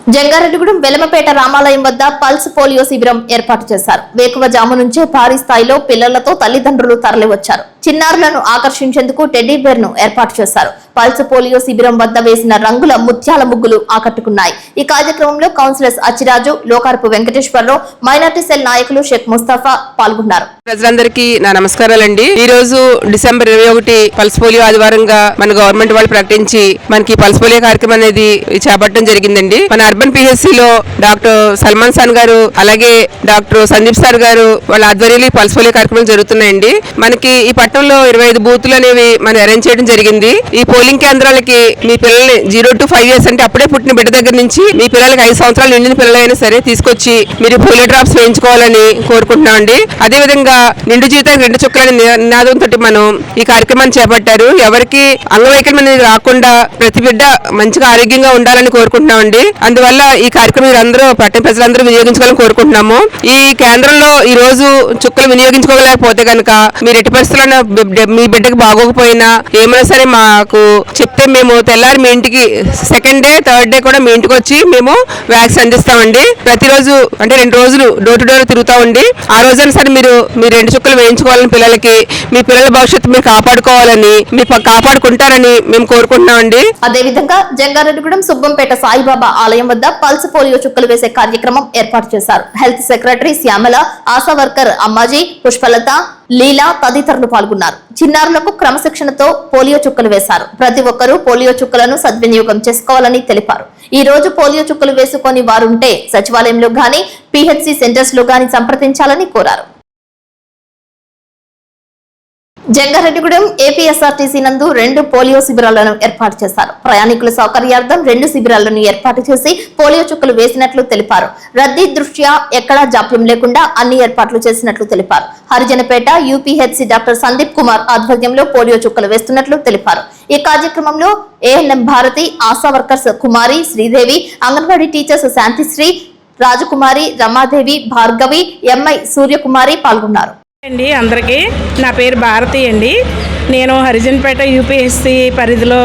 జంగారెడ్డిగూడెం వెలమపేట రామాలయం వద్ద pulse polio శిబిరం ఏర్పాటు చేశారు. వేకువజాము నుంచే భారీ స్థాయిలో పిల్లలతో తల్లిదండ్రులు తరలివచ్చారు. చిన్నారులను ఆకర్షించేందుకు టెడ్డీ బేర్ ను ఏర్పాటు చేశారు. పల్స్ పోలియో శిబిరం వద్ద వేసిన రంగుల ముత్యాల ముగ్గులు ఆకట్టుకున్నాయి. ఈ కార్యక్రమంలో councillors Achiraju, Lokarapu Venkateswararao, minority cell నాయకులు షేక్ ముస్తఫా పాల్గొన్నారు. ప్రజలందరికీ నా నమస్కారాలండి. ఈ రోజు డిసెంబర్ 21 పల్స్ పోలియో ఆదివారంగా మన గవర్నమెంట్ వాళ్ళు ప్రకటించి మనకి పల్స్ పోలియో కార్యక్రమం అనేది చేపట్టడం జరిగిందండి. మన అర్బన్ పిహెచ్సిలో డాక్టర్ సల్మాన్ సాన్ గారు, అలాగే డాక్టర్ సందీప్ సార్ గారు వాళ్ళ ఆధ్వర్యంలో పల్స్ పోలియో కార్యక్రమం జరుగుతున్నాయండి. మనకి ఈ పట్టణంలో 25 బూతులు అనేవి మనం అరేంజ్ చేయడం జరిగింది. ఈ పోలింగ్ కేంద్రాలకి మీ పిల్లల్ని 0 to 5 years అంటే అప్పుడే పుట్టిన బిడ్డ దగ్గర నుంచి మీ పిల్లలకి 5 సంవత్సరాలు నిండిన పిల్లలైనా సరే తీసుకొచ్చి మీరు పోలియో డ్రాప్స్ వేయించుకోవాలని కోరుకుంటున్నామండి. అదేవిధంగా నిండు జీవితానికి 2 చుక్కలని నినాదంతో మనం ఈ కార్యక్రమాన్ని చేపట్టారు. ఎవరికి అంగవైకల్యం అనేది రాకుండా ప్రతి బిడ్డ మంచిగా ఆరోగ్యంగా ఉండాలని కోరుకుంటున్నామండి. అందువల్ల ఈ కార్యక్రమం మీరందరూ పట్టణ ప్రజలందరూ వినియోగించుకోవాలని కోరుకుంటున్నాము. ఈ కేంద్రంలో ఈ రోజు చుక్కలు వినియోగించుకోలేకపోతే కనుక మీరు ఎట్టి పరిస్థితుల్లో మీ బిడ్డకి బాగోకపోయినా ఏమైనా సరే మాకు చెప్తే మేము తెల్లారి మీ ఇంటికి సెకండ్ డే, థర్డ్ డే కూడా మీ ఇంటికి వచ్చి మేము వ్యాక్సిన్ అందిస్తామండి. ప్రతిరోజు అంటే 2 రోజులు డోర్ టు డోర్ తిరుగుతామండి. ఆ రోజైనా సరే మీరు 2 చుక్కలు వేయించుకోవాలని పిల్లలకి, మీ పిల్లల భవిష్యత్తు మీరు కాపాడుకోవాలని, మీరు కాపాడుకుంటారని మేము కోరుకుంటున్నామండి. అదేవిధంగా జంగారెడ్డిగూడెం సుబ్బంపేట సాయిబాబా ఆలయం వద్ద పల్స్ పోలియో చుక్కలు వేసే కార్యక్రమం ఏర్పాటు చేశారు. Health secretary Shyamala, Asha worker Ammaji, Pushpalatha, Leela తదితరులు పాల్గొన్నారు. చిన్నారులకు క్రమశిక్షణతో పోలియో చుక్కలు వేశారు. ప్రతి ఒక్కరూ పోలియో చుక్కలను సద్వినియోగం చేసుకోవాలని తెలిపారు. ఈ రోజు పోలియో చుక్కలు వేసుకొని వారుంటే సచివాలయంలో గాని, పిహెచ్సి సెంటర్స్ లో గాని సంప్రదించాలని కోరారు. జంగారెడ్డిగూడెం ఏపీఎస్ఆర్టీసీ నందు 2 పోలియో శిబిరాలను ఏర్పాటు చేశారు. ప్రయాణికుల సౌకర్యార్థం 2 శిబిరాలను ఏర్పాటు చేసి పోలియో చుక్కలు వేసినట్లు తెలిపారు. రద్దీ దృష్ట్యా ఎక్కడా జాప్యం లేకుండా అన్ని ఏర్పాట్లు చేసినట్లు తెలిపారు. హరిజనపేట యూపీహెచ్సి డాక్టర్ సందీప్ కుమార్ ఆధ్వర్యంలో పోలియో చుక్కలు వేస్తున్నట్లు తెలిపారు. ఈ కార్యక్రమంలో ఏఎన్ఎం భారతి, ఆశా వర్కర్స్ కుమారి, శ్రీదేవి, అంగన్వాడీ టీచర్స్ శాంతిశ్రీ, రాజకుమారి, రమాదేవి, భార్గవి, ఎంఐ సూర్యకుమారి పాల్గొన్నారు. అందరికీ నా పేరు భారతి అండి. నేను హరిజనపేట యూపీఎస్సీ పరిధిలో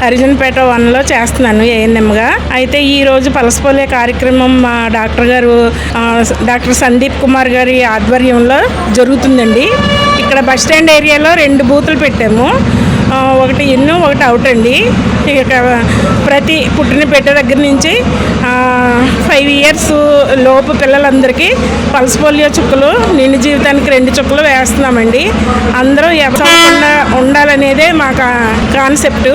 హరిజనపేట 1లో చేస్తున్నాను ఏఎన్ఎంగా. అయితే ఈరోజు పల్స్ పోలియో కార్యక్రమం మా డాక్టర్ గారు డాక్టర్ సందీప్ కుమార్ గారి ఆధ్వర్యంలో జరుగుతుందండి. ఇక్కడ బస్ స్టాండ్ ఏరియాలో 2 బూతులు పెట్టాము. ఒకటి ఇన్, ఒకటి అవుట్ అండి. ఇక ప్రతి పుట్టిన బిడ్డ దగ్గర నుంచి 5 years లోపు పిల్లలందరికీ పల్స్ పోలియో చుక్కలు, నిండు జీవితానికి 2 చుక్కలు వేస్తున్నామండి. అందరూ ఎవరకుండా ఉండాలనేదే మా కాన్సెప్ట్.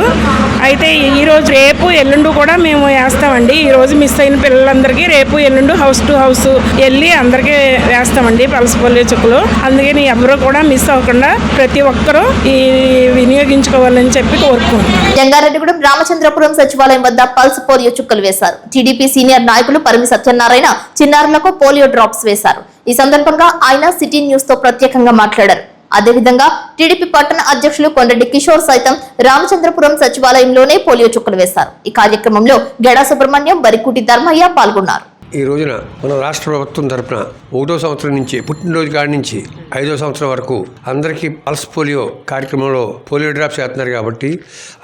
అయితే ఈరోజు రేపు ఎల్లుండి కూడా మేము వేస్తామండి. ఈరోజు మిస్ అయిన పిల్లలందరికీ రేపు ఎల్లుండి హౌస్ టు హౌస్ వెళ్ళి అందరికీ వేస్తామండి పల్స్ పోలియో చుక్కలు. అందుకని ఎవరు కూడా మిస్ అవ్వకుండా ప్రతి ఒక్కరూ ఈ వినియోగించుకోవాలని చెప్పి కోరుకుంటున్నాం. జంగారెడ్డిగూడెం రామచంద్రపురం సచివాలయం వద్ద పల్స్ పోలియో చుక్కలు వేశారు. టీడీపీ సీనియర్ నాయకులు పరిమి సత్యనారాయణ చిన్నారులకు పోలియో డ్రాప్స్ వేశారు. ఈ సందర్భంగా ఆయన సిటీ న్యూస్ తో ప్రత్యేకంగా మాట్లాడారు. అదేవిధంగా టీడీపీ పట్టణ అధ్యక్షులు కొండరెడ్డి కిషోర్ సైతం రామచంద్రపురం సచివాలయంలోనే పోలియో చుక్కలు వేశారు. ఈ కార్యక్రమంలో గెడా సుబ్రహ్మణ్యం, బరికుటి ధర్మయ్య పాల్గొన్నారు. ఈ రోజున మన రాష్ట్ర ప్రభుత్వం తరఫున 1వ సంవత్సరం నుంచి పుట్టినరోజు కాడి నుంచి 5వ సంవత్సరం వరకు అందరికీ పల్స్ పోలియో కార్యక్రమంలో పోలియో డ్రాప్స్ చేస్తున్నారు. కాబట్టి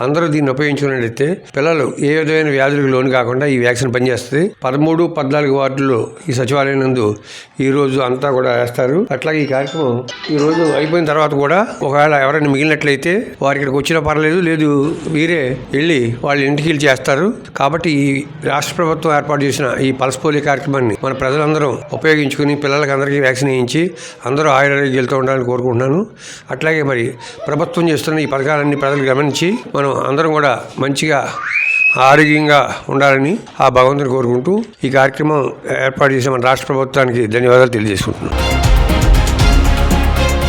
అందరూ దీన్ని ఉపయోగించుకున్నట్లయితే పిల్లలు ఏ విధమైన వ్యాధులకు లోను కాకుండా ఈ వ్యాక్సిన్ పనిచేస్తుంది. 13, 14 వార్డుల్లో ఈ సచివాలయం నందు ఈ రోజు అంతా కూడా వేస్తారు. అట్లాగే ఈ కార్యక్రమం ఈ రోజు అయిపోయిన తర్వాత కూడా ఒకవేళ ఎవరైనా మిగిలినట్లయితే వారి ఇక్కడికి వచ్చినా పర్లేదు, లేదు వీరే వెళ్ళి వాళ్ళ ఇంటికి వెళ్ళి చేస్తారు. కాబట్టి ఈ రాష్ట్ర ప్రభుత్వం ఏర్పాటు చేసిన ఈ పల్స్ పోలియో కార్యక్రమాన్ని మన ప్రజలందరూ ఉపయోగించుకుని పిల్లలకి అందరికీ వ్యాక్సిన్ వేయించి అందరూ ఆరోగ్యాలతో ఉండాలని కోరుకుంటున్నాను. అట్లాగే మరి ప్రభుత్వం చేస్తున్న ఈ పథకాలన్నీ ప్రజలు గమనించి మనం అందరం కూడా మంచిగా ఆరోగ్యంగా ఉండాలని ఆ భగవంతుని కోరుకుంటూ ఈ కార్యక్రమం ఏర్పాటు చేసిన మన రాష్ట్ర ప్రభుత్వానికి ధన్యవాదాలు తెలియజేసుకుంటున్నాను.